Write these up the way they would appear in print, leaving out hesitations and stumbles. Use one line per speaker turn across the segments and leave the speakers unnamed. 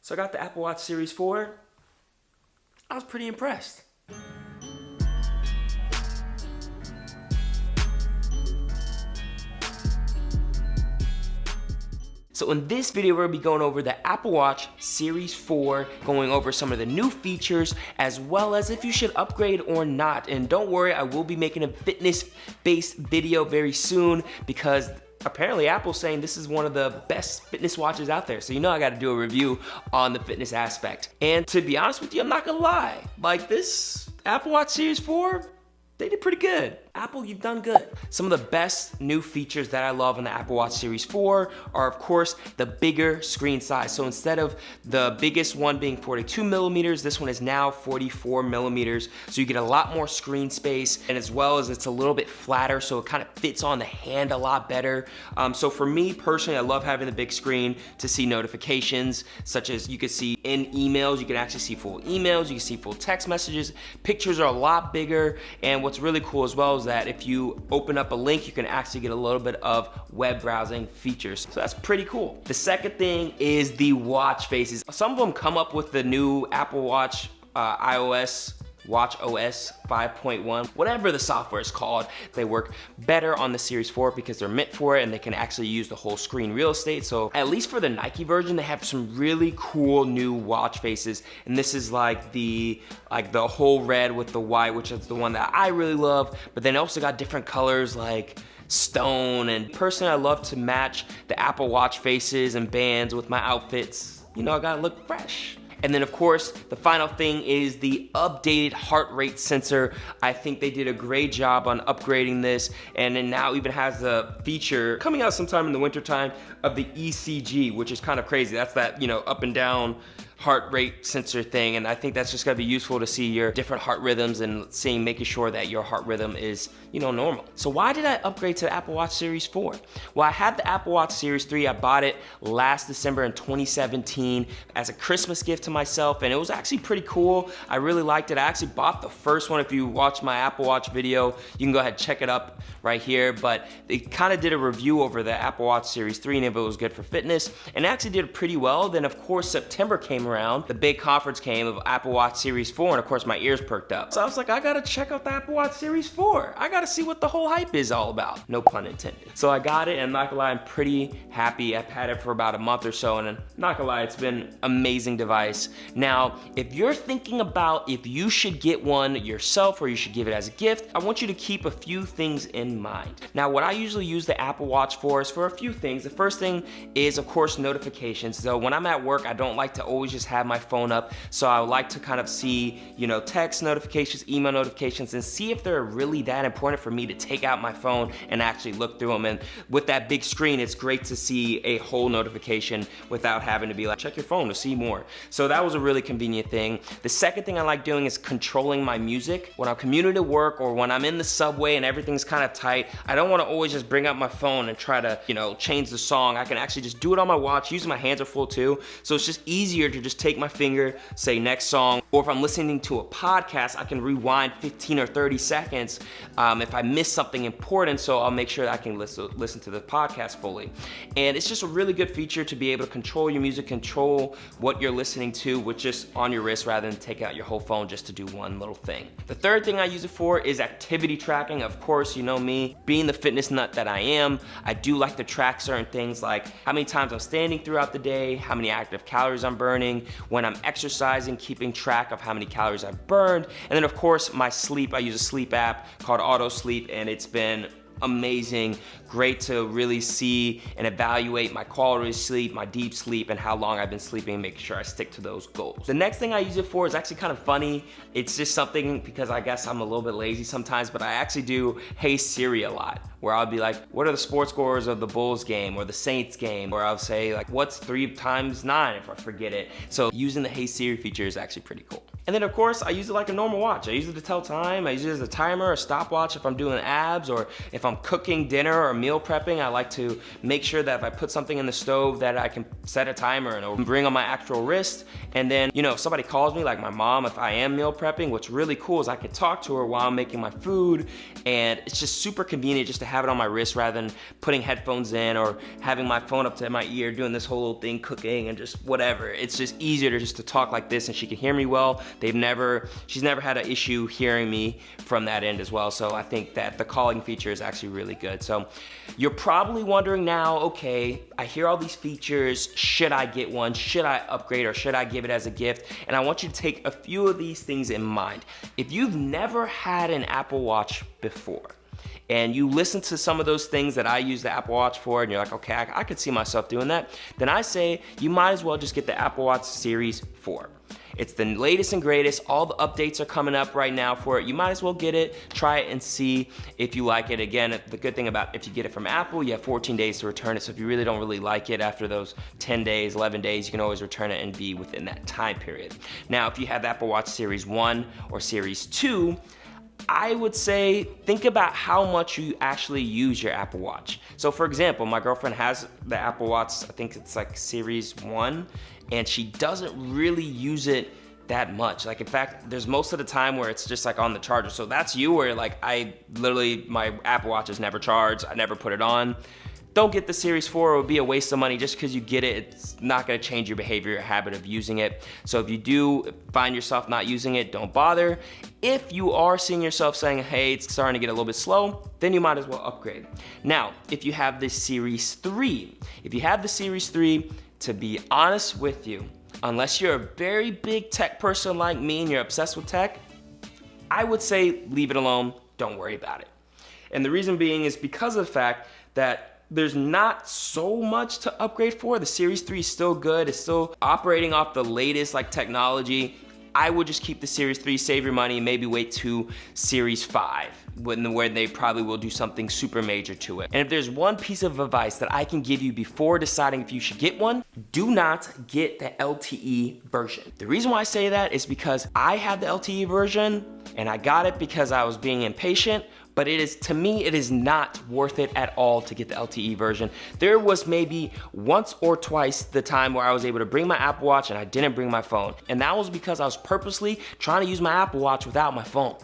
So I got the Apple Watch Series 4. I was pretty impressed. So in this video, we're gonna be going over the Apple Watch Series 4, going over some of the new features, as well as if you should upgrade or not. And don't worry, I will be making a fitness-based video very soon because apparently Apple's saying this is one of the best fitness watches out there. So you know I gotta do a review on the fitness aspect. And to be honest with you, I'm not gonna lie. Like this Apple Watch Series 4, they did pretty good. Apple, you've done good. Some of the best new features that I love in the Apple Watch Series 4 are, of course, the bigger screen size. So instead of the biggest one being 42 millimeters, this one is now 44 millimeters. So you get a lot more screen space, and as well as it's a little bit flatter, so it kind of fits on the hand a lot better. So for me personally, I love having the big screen to see notifications, such as you can see in emails, you can actually see full emails, you can see full text messages. Pictures are a lot bigger, and what's really cool as well is that if you open up a link, you can actually get a little bit of web browsing features. So that's pretty cool. The second thing is the watch faces. Some of them come up with the new Apple Watch iOS, Watch OS 5.1, whatever the software is called. They work better on the Series 4 because they're meant for it and they can actually use the whole screen real estate. So at least for the Nike version, they have some really cool new watch faces. And this is like the whole red with the white, which is the one that I really love. But then also got different colors like stone. And personally, I love to match the Apple Watch faces and bands with my outfits. You know, I gotta look fresh. And then of course, the final thing is the updated heart rate sensor. I think they did a great job on upgrading this, and it now even has the feature coming out sometime in the winter time of the ECG, which is kind of crazy. That's that, you know, up and down heart rate sensor thing, and I think that's just gonna be useful to see your different heart rhythms and making sure that your heart rhythm is, you know, normal. So why did I upgrade to the Apple Watch Series 4? Well, I had the Apple Watch Series 3. I bought it last December in 2017 as a Christmas gift to myself, and it was actually pretty cool. I really liked it. I actually bought the first one. If you watch my Apple Watch video, you can go ahead and check it up right here, but they kind of did a review over the Apple Watch Series 3 and if it was good for fitness, and it actually did pretty well. Then of course, September came around, the big conference came of Apple Watch Series 4, and of course my ears perked up. So I was like, I gotta check out the Apple Watch Series 4. I gotta see what the whole hype is all about. No pun intended. So I got it, and not gonna lie, I'm pretty happy. I've had it for about a month or so, and not gonna lie, it's been an amazing device. Now, if you're thinking about if you should get one yourself or you should give it as a gift, I want you to keep a few things in mind. Now, what I usually use the Apple Watch for is for a few things. The first thing is, of course, notifications. So when I'm at work, I don't like to always just have my phone up, so I would like to kind of see, you know, text notifications, email notifications, and see if they're really that important for me to take out my phone and actually look through them. And with that big screen, it's great to see a whole notification without having to be like, check your phone to see more. So that was a really convenient thing. The second thing I like doing is controlling my music. When I'm commuting to work or when I'm in the subway and everything's kind of tight, I don't want to always just bring out my phone and try to, you know, change the song. I can actually just do it on my watch. Usually my hands are full too, so it's just easier to just take my finger, say next song, or if I'm listening to a podcast, I can rewind 15 or 30 seconds if I miss something important, so I'll make sure that I can listen to the podcast fully. And it's just a really good feature to be able to control your music, control what you're listening to with just on your wrist rather than take out your whole phone just to do one little thing. The third thing I use it for is activity tracking. Of course, you know me, being the fitness nut that I am, I do like to track certain things like how many times I'm standing throughout the day, how many active calories I'm burning, when I'm exercising, keeping track of how many calories I've burned, and then of course my sleep. I use a sleep app called Auto Sleep, and it's been amazing, great to really see and evaluate my quality of sleep, my deep sleep, and how long I've been sleeping, and making sure I stick to those goals. The next thing I use it for is actually kind of funny. It's just something because I guess I'm a little bit lazy sometimes, but I actually do Hey Siri a lot, where I'll be like, what are the sports scores of the Bulls game or the Saints game? Or I'll say like, what's 3 times 9 if I forget it. So using the Hey Siri feature is actually pretty cool. And then of course, I use it like a normal watch. I use it to tell time. I use it as a timer, a stopwatch if I'm doing abs, or if I'm cooking dinner or meal prepping. I like to make sure that if I put something in the stove that I can set a timer and it'll bring on my actual wrist. And then, you know, if somebody calls me, like my mom, if I am meal prepping, what's really cool is I can talk to her while I'm making my food. And it's just super convenient just to have have it on my wrist rather than putting headphones in or having my phone up to my ear doing this whole little thing, cooking and just whatever. It's just easier to just to talk like this, and she can hear me well. She's never had an issue hearing me from that end as well. So I think that the calling feature is actually really good. So you're probably wondering now, okay, I hear all these features, should I get one? Should I upgrade, or should I give it as a gift? And I want you to take a few of these things in mind. If you've never had an Apple Watch before, and you listen to some of those things that I use the Apple Watch for, and you're like, okay, I could see myself doing that, then I say you might as well just get the Apple Watch Series 4. It's the latest and greatest. All the updates are coming up right now for it. You might as well get it, try it, and see if you like it. Again, the good thing about if you get it from Apple, you have 14 days to return it. So if you really don't really like it after those 10 days, 11 days, you can always return it and be within that time period. Now, if you have the Apple Watch Series 1 or Series 2, I would say think about how much you actually use your Apple Watch. So for example, my girlfriend has the Apple Watch, I think it's like Series 1, and she doesn't really use it that much. Like, in fact, there's most of the time where it's just like on the charger. So that's you, where like my Apple Watch is never charged, I never put it on. Don't get the Series 4, it would be a waste of money. Just because you get it, it's not gonna change your behavior or habit of using it. So if you do find yourself not using it, don't bother. If you are seeing yourself saying, hey, it's starting to get a little bit slow, then you might as well upgrade. Now, if you have the Series 3, to be honest with you, unless you're a very big tech person like me and you're obsessed with tech, I would say leave it alone, don't worry about it. And the reason being is because of the fact that there's not so much to upgrade for. The Series 3 is still good. It's still operating off the latest like technology. I would just keep the Series 3, save your money, and maybe wait to Series 5, where they probably will do something super major to it. And if there's one piece of advice that I can give you before deciding if you should get one, do not get the LTE version. The reason why I say that is because I have the LTE version, and I got it because I was being impatient, but to me, it is not worth it at all to get the LTE version. There was maybe once or twice the time where I was able to bring my Apple Watch and I didn't bring my phone. And that was because I was purposely trying to use my Apple Watch without my phone.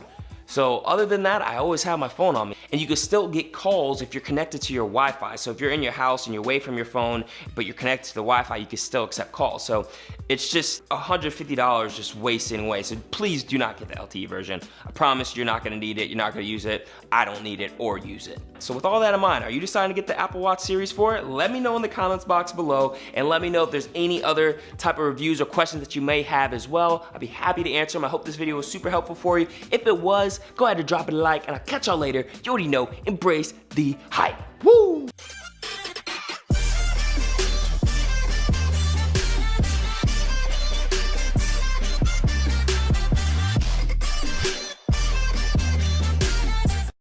So other than that, I always have my phone on me. And you can still get calls if you're connected to your Wi-Fi. So if you're in your house and you're away from your phone, but you're connected to the Wi-Fi, you can still accept calls. So it's just $150 just wasting away. So please do not get the LTE version. I promise you're not gonna need it, you're not gonna use it. I don't need it or use it. So with all that in mind, are you deciding to get the Apple Watch Series 4? Let me know in the comments box below, and let me know if there's any other type of reviews or questions that you may have as well. I'd be happy to answer them. I hope this video was super helpful for you. If it was, go ahead and drop it a like, and I'll catch y'all later. You already know, embrace the hype. Woo!